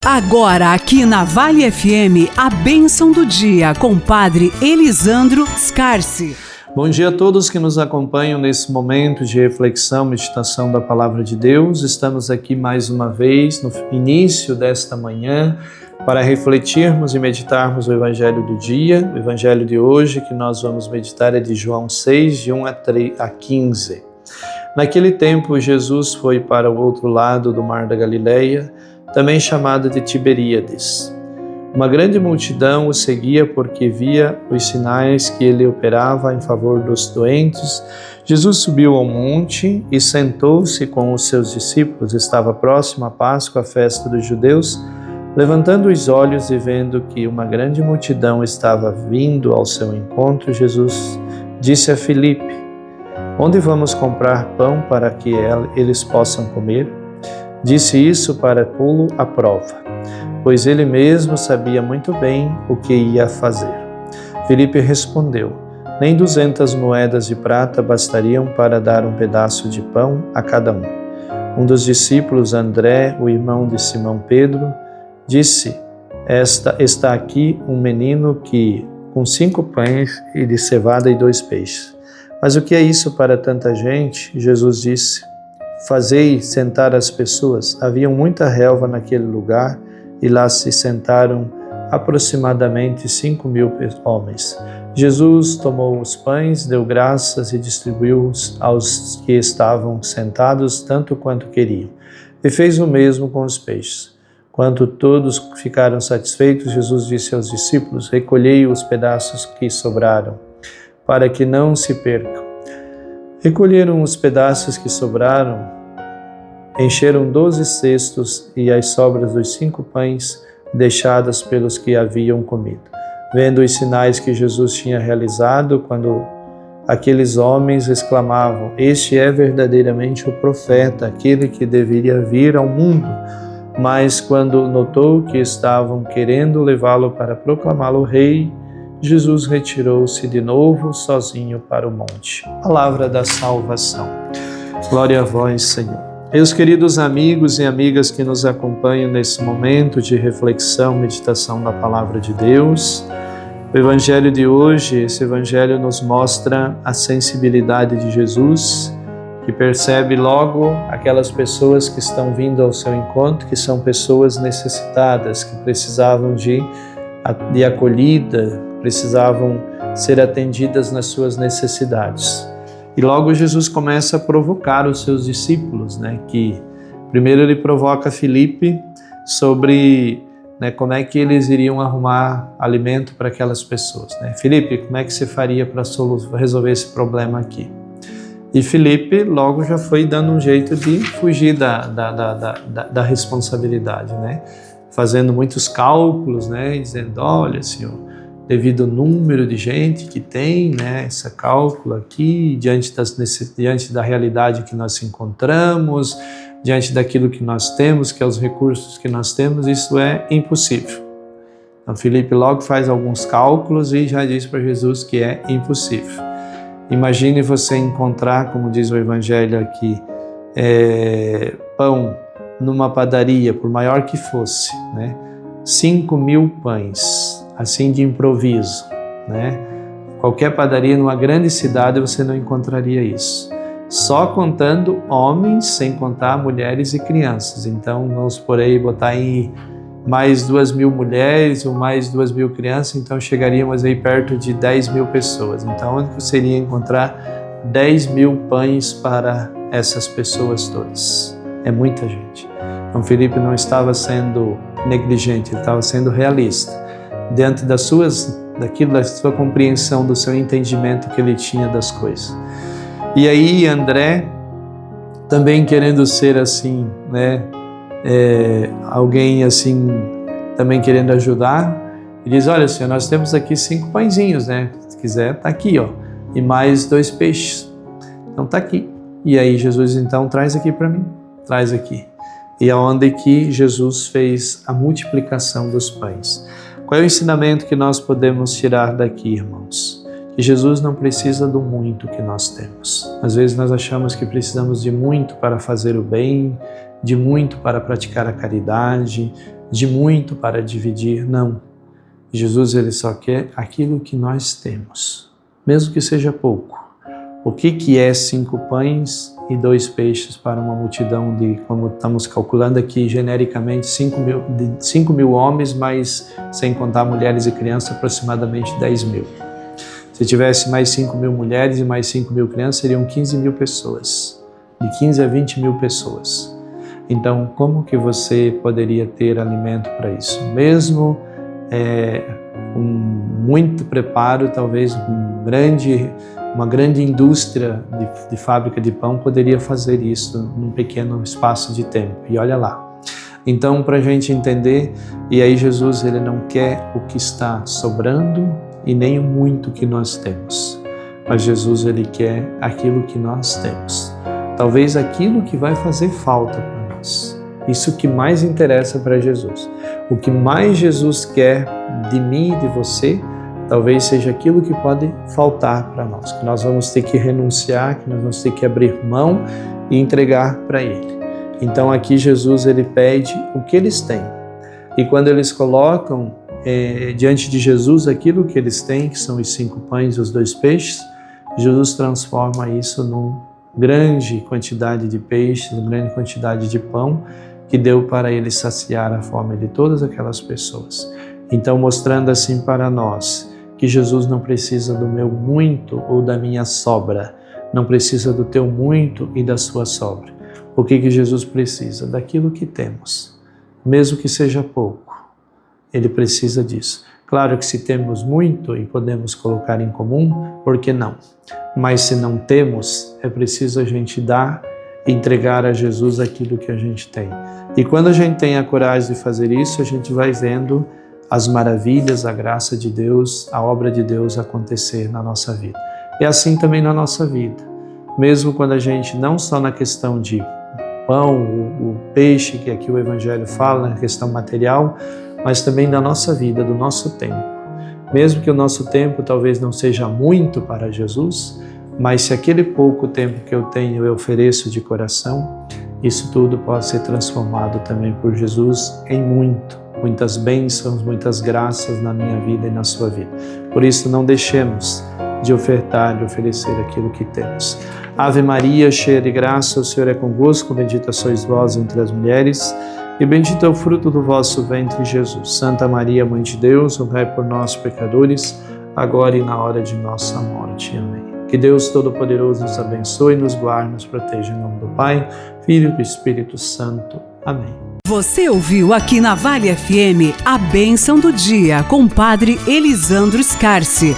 Agora aqui na Vale FM, a bênção do dia com Padre Elisandro Scarsi. Bom dia a todos que nos acompanham nesse momento de reflexão, meditação da Palavra de Deus. Estamos aqui mais uma vez no início desta manhã para refletirmos e meditarmos o Evangelho do dia. O Evangelho de hoje que nós vamos meditar é de João 6, de 1 a 15. Naquele tempo, Jesus foi para o outro lado do mar da Galileia, também chamado de Tiberíades. Uma grande multidão o seguia porque via os sinais que ele operava em favor dos doentes. Jesus subiu ao monte e sentou-se com os seus discípulos. Estava próximo à Páscoa, a festa dos judeus. Levantando os olhos e vendo que uma grande multidão estava vindo ao seu encontro, Jesus disse a Filipe: "Onde vamos comprar pão para que eles possam comer?" Disse isso para pô-lo à prova, pois ele mesmo sabia muito bem o que ia fazer. Filipe respondeu: "Nem 200 moedas de prata bastariam para dar um pedaço de pão a cada um." Um dos discípulos, André, o irmão de Simão Pedro, disse: Está aqui um menino com 5 pães e de cevada e 2 peixes. Mas o que é isso para tanta gente? Jesus disse: "Fazei sentar as pessoas." Havia muita relva naquele lugar e lá se sentaram aproximadamente 5.000 homens. Jesus tomou os pães, deu graças e distribuiu-os aos que estavam sentados tanto quanto queriam. E fez o mesmo com os peixes. Quando todos ficaram satisfeitos, Jesus disse aos discípulos: "Recolhei os pedaços que sobraram, para que não se percam." Recolheram os pedaços que sobraram, encheram 12 cestos e as sobras dos 5 pães deixadas pelos que haviam comido. Vendo os sinais que Jesus tinha realizado, quando aqueles homens exclamavam: "Este é verdadeiramente o profeta, aquele que deveria vir ao mundo." Mas quando notou que estavam querendo levá-lo para proclamá-lo rei, Jesus retirou-se de novo sozinho para o monte. Palavra da salvação. Glória a vós, Senhor. Meus queridos amigos e amigas que nos acompanham nesse momento de reflexão, meditação da Palavra de Deus, o Evangelho de hoje, esse Evangelho nos mostra a sensibilidade de Jesus, que percebe logo aquelas pessoas que estão vindo ao seu encontro, que são pessoas necessitadas, que precisavam de acolhida, precisavam ser atendidas nas suas necessidades. E logo Jesus começa a provocar os seus discípulos, que primeiro ele provoca Filipe sobre como é que eles iriam arrumar alimento para aquelas pessoas. Filipe, como é que você faria para resolver esse problema aqui? E Filipe logo já foi dando um jeito de fugir da responsabilidade, fazendo muitos cálculos, dizendo: "Olha, Senhor, devido ao número de gente que tem, esse cálculo aqui, diante da realidade que nós encontramos, diante daquilo que nós temos, que é os recursos que nós temos, isso é impossível." Então Filipe logo faz alguns cálculos e já diz para Jesus que é impossível. Imagine você encontrar, como diz o Evangelho aqui, pão numa padaria, por maior que fosse, 5.000 pães, assim de improviso, Qualquer padaria numa grande cidade você não encontraria isso. Só contando homens, sem contar mulheres e crianças. Então vamos por aí, botar aí mais 2.000 mulheres ou mais 2.000 crianças, então chegaríamos aí perto de 10.000 pessoas. Então onde você iria encontrar 10.000 pães para essas pessoas todas? É muita gente. Então Filipe não estava sendo negligente, ele estava sendo realista, diante da sua compreensão, do seu entendimento que ele tinha das coisas. E aí André, também querendo ser assim, alguém assim, também querendo ajudar, e diz: "Olha, Senhor, nós temos aqui 5 pãezinhos, se quiser, tá aqui, e mais 2 peixes, então tá aqui." E aí Jesus então traz aqui para mim, traz aqui. E aonde que Jesus fez a multiplicação dos pães. Qual é o ensinamento que nós podemos tirar daqui, irmãos? Que Jesus não precisa do muito que nós temos. Às vezes nós achamos que precisamos de muito para fazer o bem, de muito para praticar a caridade, de muito para dividir, não. Jesus ele só quer aquilo que nós temos, mesmo que seja pouco. O que é 5 pães e 2 peixes para uma multidão de, como estamos calculando aqui genericamente, 5 mil homens, mas sem contar mulheres e crianças, aproximadamente 10 mil. Se tivesse mais 5 mil mulheres e mais 5 mil crianças, seriam 15 mil pessoas, de 15 a 20 mil pessoas. Então, como que você poderia ter alimento para isso? Mesmo com muito preparo, talvez uma grande indústria de fábrica de pão poderia fazer isso num pequeno espaço de tempo. E olha lá. Então, para a gente entender, e aí Jesus ele não quer o que está sobrando e nem o muito que nós temos, mas Jesus ele quer aquilo que nós temos. Talvez aquilo que vai fazer falta para nós. Isso que mais interessa para Jesus. O que mais Jesus quer de mim e de você, talvez seja aquilo que pode faltar para nós, que nós vamos ter que renunciar, que nós vamos ter que abrir mão e entregar para Ele. Então aqui Jesus ele pede o que eles têm. E quando eles colocam diante de Jesus aquilo que eles têm, que são os 5 pães e os 2 peixes, Jesus transforma isso numa grande quantidade de peixes, numa grande quantidade de pão, que deu para ele saciar a fome de todas aquelas pessoas. Então, mostrando assim para nós que Jesus não precisa do meu muito ou da minha sobra, não precisa do teu muito e da sua sobra. O que Jesus precisa? Daquilo que temos, mesmo que seja pouco. Ele precisa disso. Claro que se temos muito e podemos colocar em comum, por que não? Mas se não temos, é preciso a gente dar e entregar a Jesus aquilo que a gente tem. E quando a gente tem a coragem de fazer isso, a gente vai vendo as maravilhas, a graça de Deus, a obra de Deus acontecer na nossa vida. E assim também na nossa vida. Mesmo quando a gente, não só na questão de pão, o peixe, que aqui o Evangelho fala, na questão material, mas também da nossa vida, do nosso tempo. Mesmo que o nosso tempo talvez não seja muito para Jesus, mas se aquele pouco tempo que eu tenho eu ofereço de coração, isso tudo pode ser transformado também por Jesus em muitas bênçãos, muitas graças na minha vida e na sua vida. Por isso não deixemos de ofertar, de oferecer aquilo que temos. Ave Maria, cheia de graça, o Senhor é convosco, bendita sois vós entre as mulheres, e bendito é o fruto do vosso ventre, Jesus. Santa Maria, Mãe de Deus, rogai por nós, pecadores, agora e na hora de nossa morte. Amém. Que Deus Todo-Poderoso nos abençoe, nos guarde, nos proteja em nome do Pai, Filho e do Espírito Santo. Amém. Você ouviu aqui na Vale FM a bênção do dia com o Padre Elisandro Scarsi.